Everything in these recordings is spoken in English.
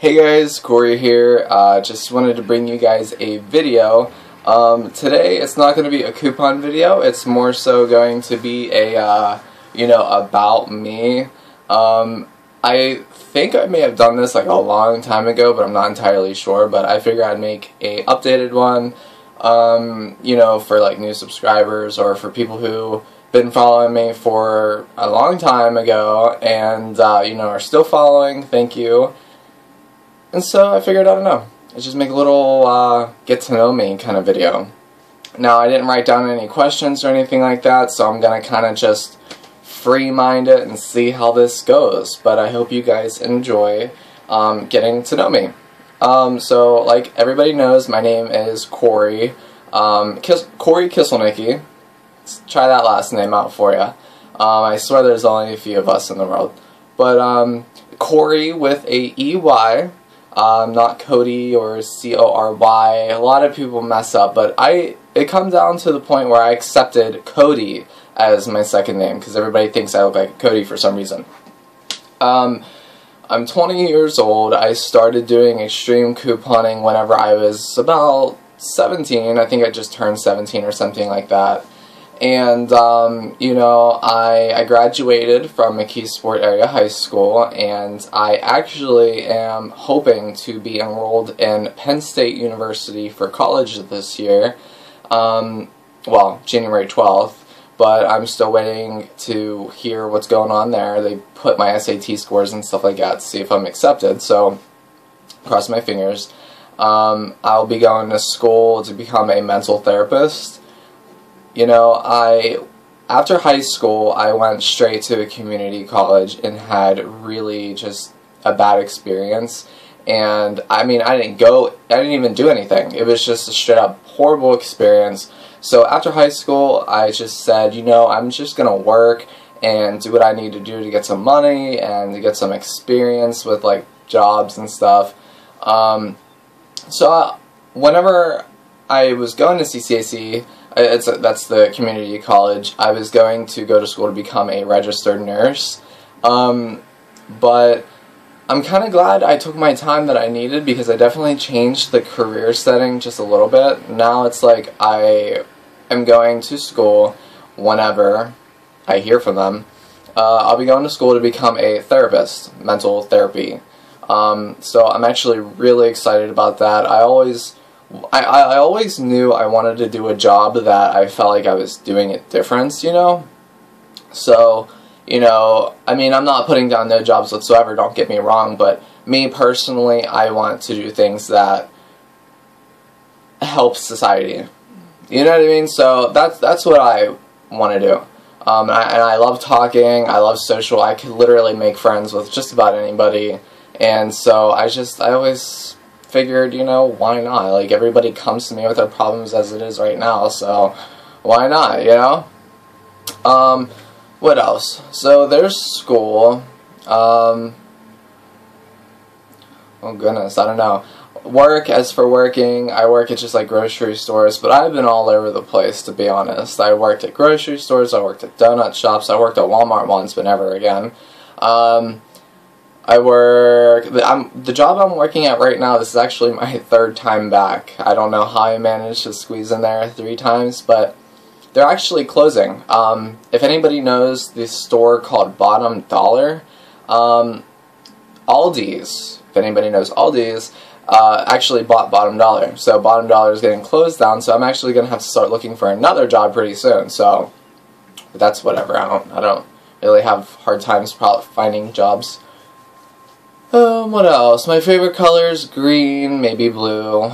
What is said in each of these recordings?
Hey guys, Corey here. Just wanted to bring you guys a video. Today it's not going to be a coupon video. It's more so going to be a, about me. I think I may have done this like a long time ago, but I'm not entirely sure. But I figured I'd make a updated one, for like new subscribers or for people who been following me for a long time ago and, are still following. Thank you. And so I figured, I don't know, let's just make a little get to know me kind of video. Now, I didn't write down any questions or anything like that, so I'm going to kind of just free mind it and see how this goes. But I hope you guys enjoy getting to know me. So, like everybody knows, my name is Corey. Corey Kiselnicki. Let's try that last name out for you. I swear there's only a few of us in the world. But Corey with a E-Y. Not Cody or C-O-R-Y. A lot of people mess up, but it comes down to the point where I accepted Cody as my second name because everybody thinks I look like Cody for some reason. I'm 20 years old. I started doing extreme couponing whenever I was about 17. I think I just turned 17 or something like that. And, I graduated from McKeesport Area High School, and I actually am hoping to be enrolled in Penn State University for college this year, January 12th, but I'm still waiting to hear what's going on there. They put my SAT scores and stuff like that to see if I'm accepted, so cross my fingers. I'll be going to school to become a mental therapist. After high school, I went straight to a community college and had really just a bad experience. And, I didn't even do anything. It was just a straight up horrible experience. So after high school, I just said, I'm just going to work and do what I need to do to get some money and to get some experience with, like, jobs and stuff. Whenever I was going to CCAC, that's the community college, I was going to go to school to become a registered nurse, but I'm kind of glad I took my time that I needed because I definitely changed the career setting just a little bit. Now it's like I am going to school whenever I hear from them. I'll be going to school to become a therapist, mental therapy. So I'm actually really excited about that. I always knew I wanted to do a job that I felt like I was doing it different, So, I'm not putting down no jobs whatsoever, don't get me wrong, but me personally, I want to do things that help society. You know what I mean? So that's what I want to do. And I love talking, I love social, I could literally make friends with just about anybody, and so I always figured, why not? Like, everybody comes to me with their problems as it is right now, so why not, What else? So there's school. Oh goodness, I don't know. Work, as for working, I work at just like grocery stores, but I've been all over the place, to be honest. I worked at grocery stores, I worked at donut shops, I worked at Walmart once, but never again. The job I'm working at right now, this is actually my third time back. I don't know how I managed to squeeze in there 3 times, but they're actually closing. If anybody knows this store called Bottom Dollar, Aldi's, if anybody knows Aldi's, actually bought Bottom Dollar. So Bottom Dollar is getting closed down, so I'm actually going to have to start looking for another job pretty soon. So, but that's whatever. I don't really have hard times finding jobs. What else? My favorite color is green, maybe blue.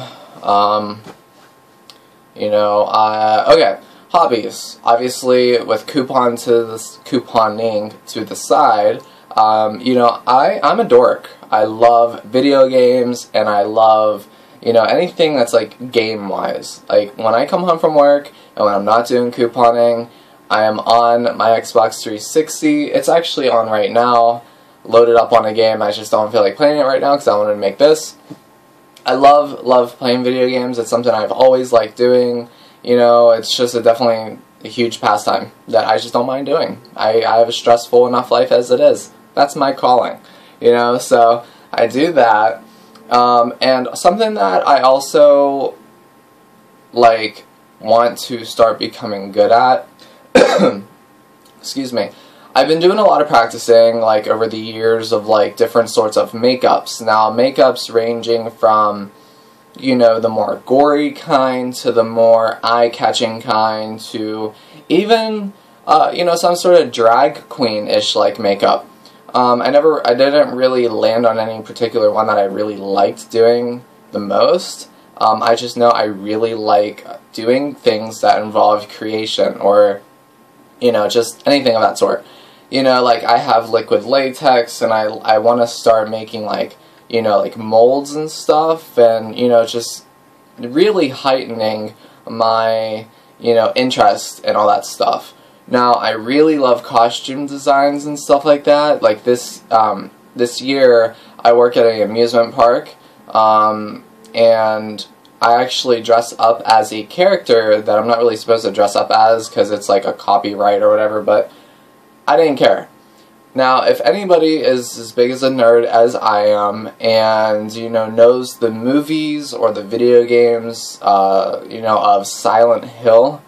Okay, hobbies. Obviously, with couponing to the side, I'm a dork. I love video games, and I love, anything that's, like, game-wise. Like, when I come home from work, and when I'm not doing couponing, I am on my Xbox 360. It's actually on right now. Loaded up on a game. I just don't feel like playing it right now because I wanted to make this. I love playing video games. It's something I've always liked doing. It's just definitely a huge pastime that I just don't mind doing. I have a stressful enough life as it is. That's my calling. So I do that. And something that I also, like, want to start becoming good at, excuse me, I've been doing a lot of practicing, like, over the years of, like, different sorts of makeups. Now, makeups ranging from, you know, the more gory kind to the more eye-catching kind to even, you know, some sort of drag queen-ish, like, makeup. I didn't really land on any particular one that I really liked doing the most. I just know I really like doing things that involve creation or, you know, just anything of that sort. You know, like, I have liquid latex, and I want to start making, like, you know, like, molds and stuff, and, you know, just really heightening my, you know, interest in all that stuff. Now, I really love costume designs and stuff like that. Like, this year, I work at an amusement park, and I actually dress up as a character that I'm not really supposed to dress up as because it's like a copyright or whatever, but I didn't care. Now, if anybody is as big as a nerd as I am and, you know, knows the movies or the video games, you know, of Silent Hill,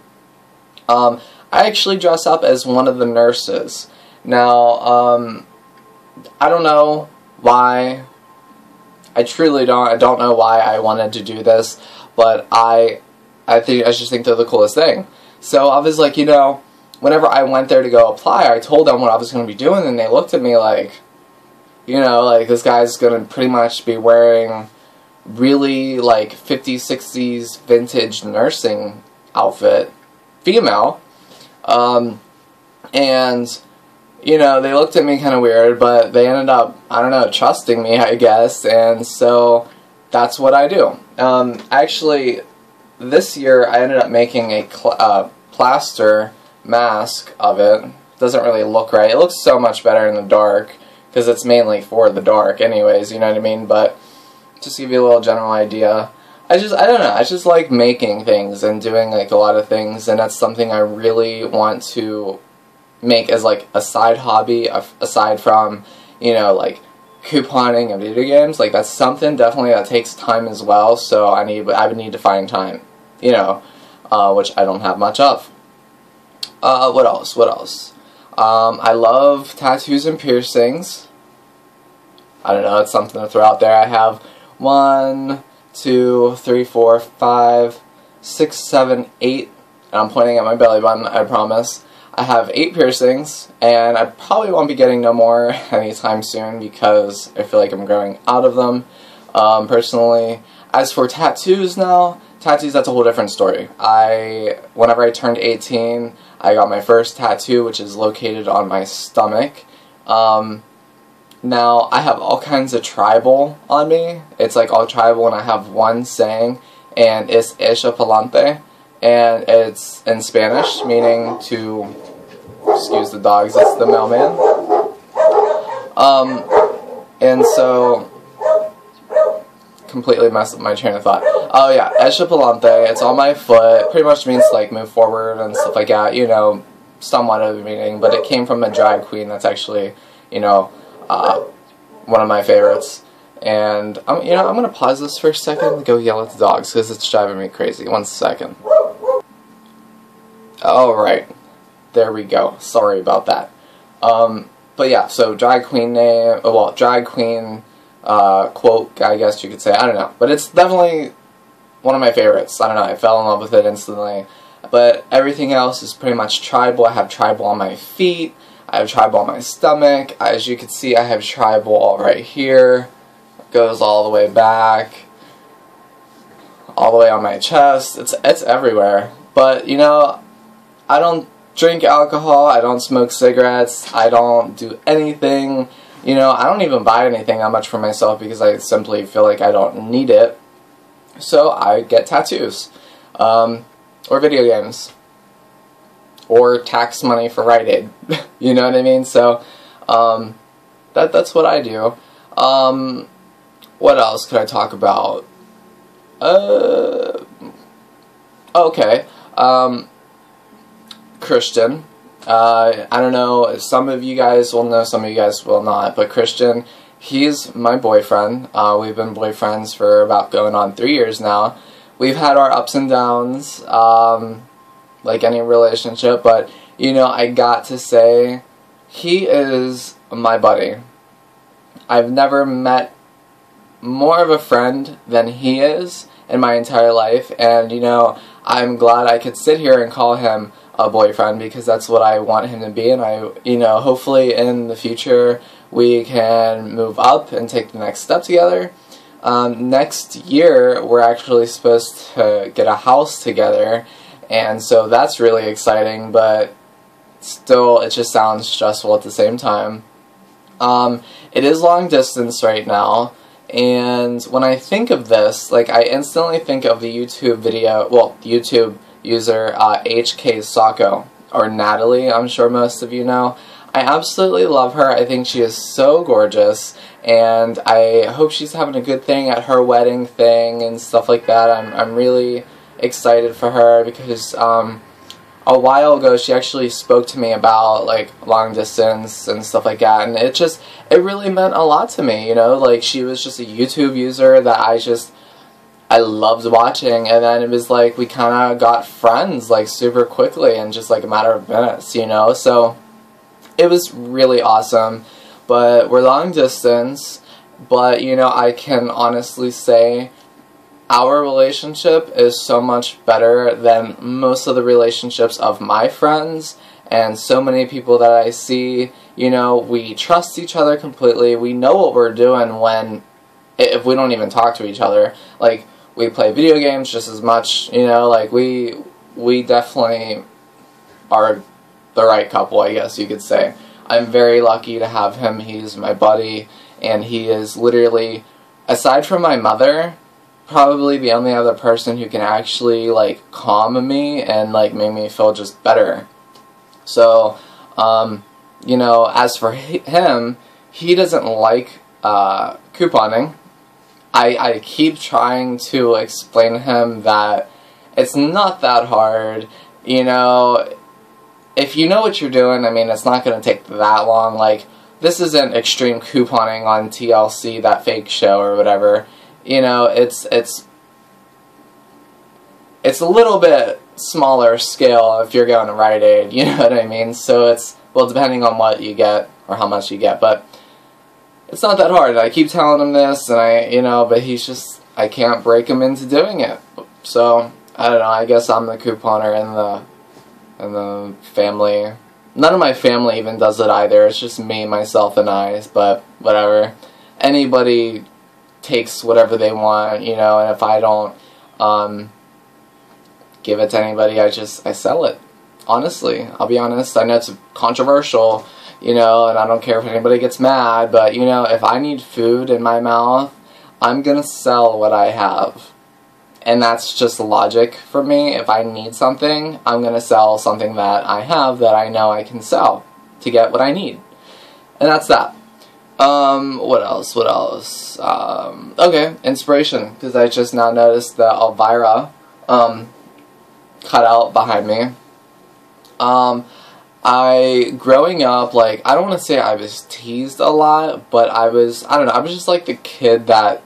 I actually dress up as one of the nurses. Now, I don't know why. I truly don't. I don't know why I wanted to do this, but I just think they're the coolest thing. So I was like, you know, whenever I went there to go apply, I told them what I was going to be doing, and they looked at me like, you know, like, this guy's going to pretty much be wearing really, like, 50s, 60s vintage nursing outfit, female, and, you know, they looked at me kind of weird, but they ended up, I don't know, trusting me, I guess, and so that's what I do. Actually, this year I ended up making a plaster mask of it. Doesn't really look right. It looks so much better in the dark, because it's mainly for the dark anyways, you know what I mean, but just to give you a little general idea. I don't know, I just like making things and doing, like, a lot of things, and that's something I really want to make as, like, a side hobby, aside from, you know, like, couponing and video games. Like, that's something definitely that takes time as well, so I would need to find time, you know, which I don't have much of. What else? I love tattoos and piercings. I don't know, it's something to throw out there. I have 1, 2, 3, 4, 5, 6, 7, 8, and I'm pointing at my belly button, I promise. I have 8 piercings, and I probably won't be getting no more anytime soon because I feel like I'm growing out of them, personally. As for tattoos now, tattoos, that's a whole different story. Whenever I turned 18, I got my first tattoo, which is located on my stomach. Now, I have all kinds of tribal on me. It's like all tribal, and I have one saying, and it's echa pa'lante, and it's in Spanish, meaning to, excuse the dogs, it's the mailman. And so, completely messed up my train of thought. Oh yeah, echa pa'lante, it's on my foot, pretty much means, like, move forward and stuff like that, you know, somewhat of a meaning, but it came from a drag queen that's actually, you know, one of my favorites. And, you know, I'm going to pause this for a second and go yell at the dogs, because it's driving me crazy. 1 second. Alright. There we go. Sorry about that. But yeah, so drag queen name, well, drag queen, quote, I guess you could say. I don't know. But it's definitely one of my favorites. I don't know. I fell in love with it instantly. But everything else is pretty much tribal. I have tribal on my feet. I have tribal on my stomach. As you can see, I have tribal all right here. It goes all the way back. All the way on my chest. It's everywhere. But, you know, I don't drink alcohol. I don't smoke cigarettes. I don't do anything. You know, I don't even buy anything that much for myself because I simply feel like I don't need it. So I get tattoos. Or video games. Or tax money for Rite Aid. You know what I mean? So, that's what I do. What else could I talk about? Okay. Christian. I don't know, some of you guys will know, some of you guys will not, but Christian he's my boyfriend. We've been boyfriends for about going on 3 years now. We've had our ups and downs, like any relationship, but, you know, I got to say, he is my buddy. I've never met more of a friend than he is in my entire life, and, you know, I'm glad I could sit here and call him a boyfriend, because that's what I want him to be, and you know, hopefully in the future we can move up and take the next step together. Next year we're actually supposed to get a house together, and so that's really exciting, but still it just sounds stressful at the same time. It is long distance right now, and when I think of this, like, I instantly think of the YouTube video, well, YouTube user HK Sako, or Natalie, I'm sure most of you know. I absolutely love her. I think she is so gorgeous, and I hope she's having a good thing at her wedding thing and stuff like that. I'm really excited for her, because a while ago she actually spoke to me about, like, long distance and stuff like that, and it really meant a lot to me, you know. Like, she was just a YouTube user that I loved watching, and then it was like we kind of got friends, like, super quickly in just like a matter of minutes, you know. So it was really awesome. But we're long distance, but, you know, I can honestly say our relationship is so much better than most of the relationships of my friends and so many people that I see. You know, we trust each other completely. We know what we're doing if we don't even talk to each other. Like, we play video games just as much, you know, like, we definitely are the right couple, I guess you could say. I'm very lucky to have him. He's my buddy, and he is literally, aside from my mother, probably the only other person who can actually, like, calm me and, like, make me feel just better. So, you know, as for him, he doesn't like couponing. I keep trying to explain to him that it's not that hard, you know. If you know what you're doing, I mean, it's not going to take that long. Like, this isn't extreme couponing on TLC, that fake show or whatever. You know, it's a little bit smaller scale if you're going to Rite Aid, you know what I mean? So it's, well, depending on what you get or how much you get, but it's not that hard. I keep telling him this, and you know, but he's just, I can't break him into doing it. So, I don't know, I guess I'm the couponer in the family. None of my family even does it either. It's just me, myself, and I, but whatever. Anybody takes whatever they want, you know, and if I don't give it to anybody, I sell it. Honestly, I'll be honest. I know it's controversial, you know, and I don't care if anybody gets mad, but, you know, if I need food in my mouth, I'm gonna sell what I have. And that's just logic for me. If I need something, I'm gonna sell something that I have that I know I can sell to get what I need. And that's that. What else? Okay, inspiration, because I just now noticed the Elvira cutout behind me. Growing up, like, I don't want to say I was teased a lot, but I don't know, I was just like the kid that,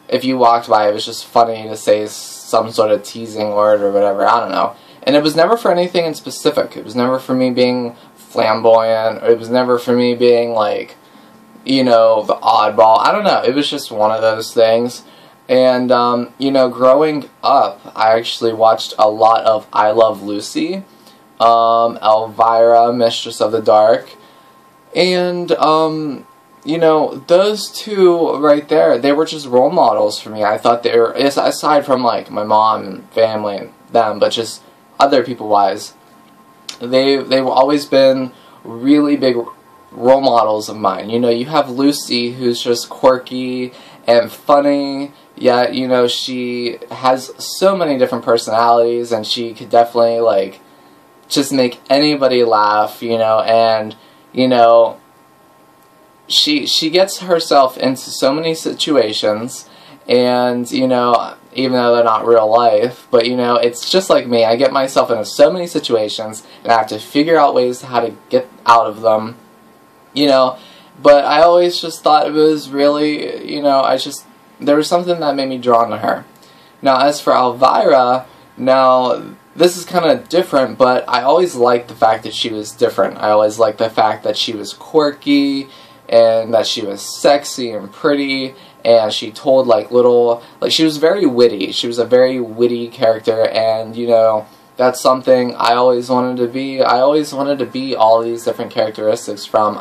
if you walked by, it was just funny to say some sort of teasing word or whatever, I don't know. And it was never for anything in specific. It was never for me being flamboyant, or it was never for me being, like, you know, the oddball. I don't know, it was just one of those things. And, you know, growing up, I actually watched a lot of I Love Lucy, Elvira, Mistress of the Dark, and, you know, those two right there, they were just role models for me. I thought they were, aside from, like, my mom and family and them, but just other people-wise, they've always been really big role models of mine. You know, you have Lucy, who's just quirky and funny, yet, you know, she has so many different personalities, and she could definitely, like, just make anybody laugh, you know, and, you know, she gets herself into so many situations, and, you know, even though they're not real life, but, you know, it's just like me. I get myself into so many situations, and I have to figure out ways how to get out of them, you know, but I always just thought it was really, you know, there was something that made me drawn to her. Now, as for Elvira, now, this is kind of different, but I always liked the fact that she was different. I always liked the fact that she was quirky, and that she was sexy and pretty, and she told, like, she was very witty. She was a very witty character, and, you know, that's something I always wanted to be. I always wanted to be all these different characteristics from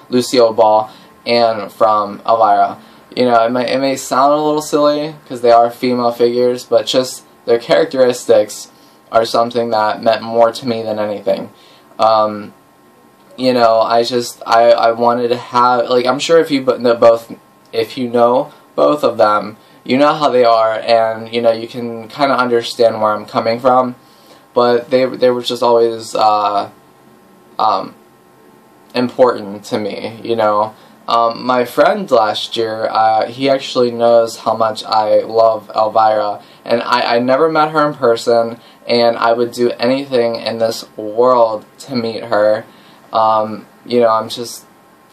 Lucille Ball and from Elvira. You know, it may sound a little silly, because they are female figures, but just their characteristics are something that meant more to me than anything. You know, I wanted to have, like, I'm sure if you know both of them, you know how they are, and, you know, you can kind of understand where I'm coming from, but they were just always, important to me, you know. My friend last year, he actually knows how much I love Elvira, and I never met her in person, and I would do anything in this world to meet her. You know,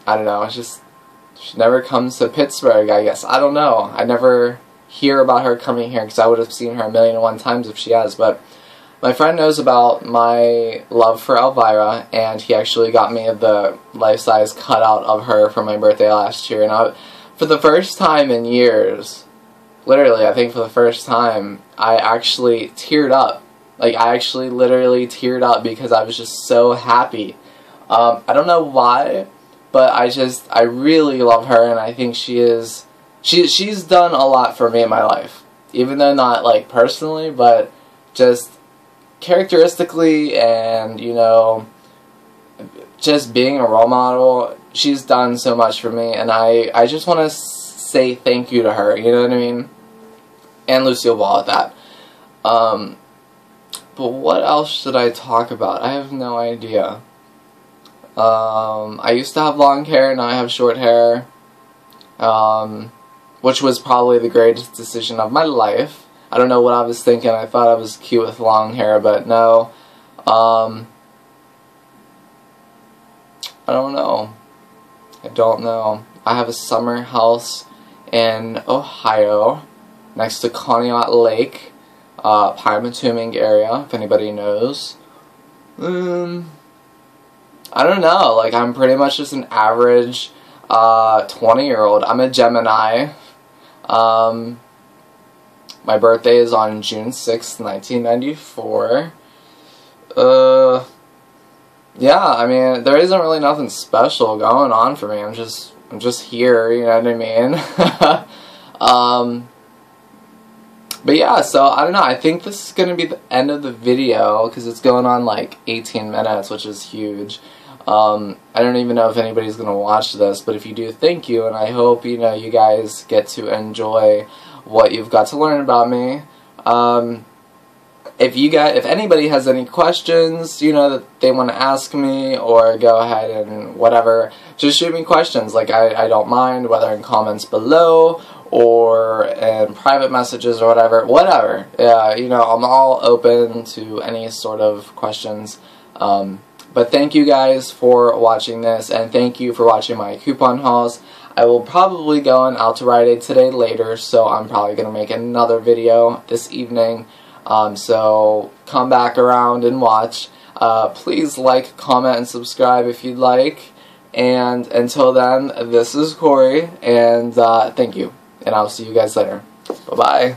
I don't know, she never comes to Pittsburgh, I guess. I don't know. I never hear about her coming here, because I would have seen her 1,000,001 times if she has, but my friend knows about my love for Elvira, and he actually got me the life-size cutout of her for my birthday last year, and for the first time in years, literally, I think for the first time, I actually teared up. Like, I actually literally teared up because I was just so happy. I don't know why, but I really love her, and I think she's done a lot for me in my life. Even though not, like, personally, but just characteristically and, you know, just being a role model, she's done so much for me, and I just want to say thank you to her, you know what I mean? And Lucille Ball at that. But what else should I talk about? I have no idea. I used to have long hair, now I have short hair, which was probably the greatest decision of my life. I don't know what I was thinking. I thought I was cute with long hair, but no. I don't know. I don't know. I have a summer house in Ohio, next to Conneaut Lake, Pymatuming area, if anybody knows. I don't know. Like, I'm pretty much just an average 20-year-old. I'm a Gemini. My birthday is on June 6th, 1994. Yeah, I mean, there isn't really nothing special going on for me. I'm just here, you know what I mean? But yeah, so, I don't know, I think this is going to be the end of the video, because it's going on like 18 minutes, which is huge. I don't even know if anybody's going to watch this, but if you do, thank you, and I hope, you know, you guys get to enjoy what you've got to learn about me. If anybody has any questions, you know, that they want to ask me, or go ahead and whatever, just shoot me questions. Like, I don't mind, whether in comments below, or in private messages, or whatever. You know, I'm all open to any sort of questions. But thank you guys for watching this, and thank you for watching my coupon hauls. I will probably go on out to Rite Aid today later, so I'm probably going to make another video this evening. So come back around and watch. Please like, comment, and subscribe if you'd like. And until then, this is Corey, and thank you. And I'll see you guys later. Bye-bye.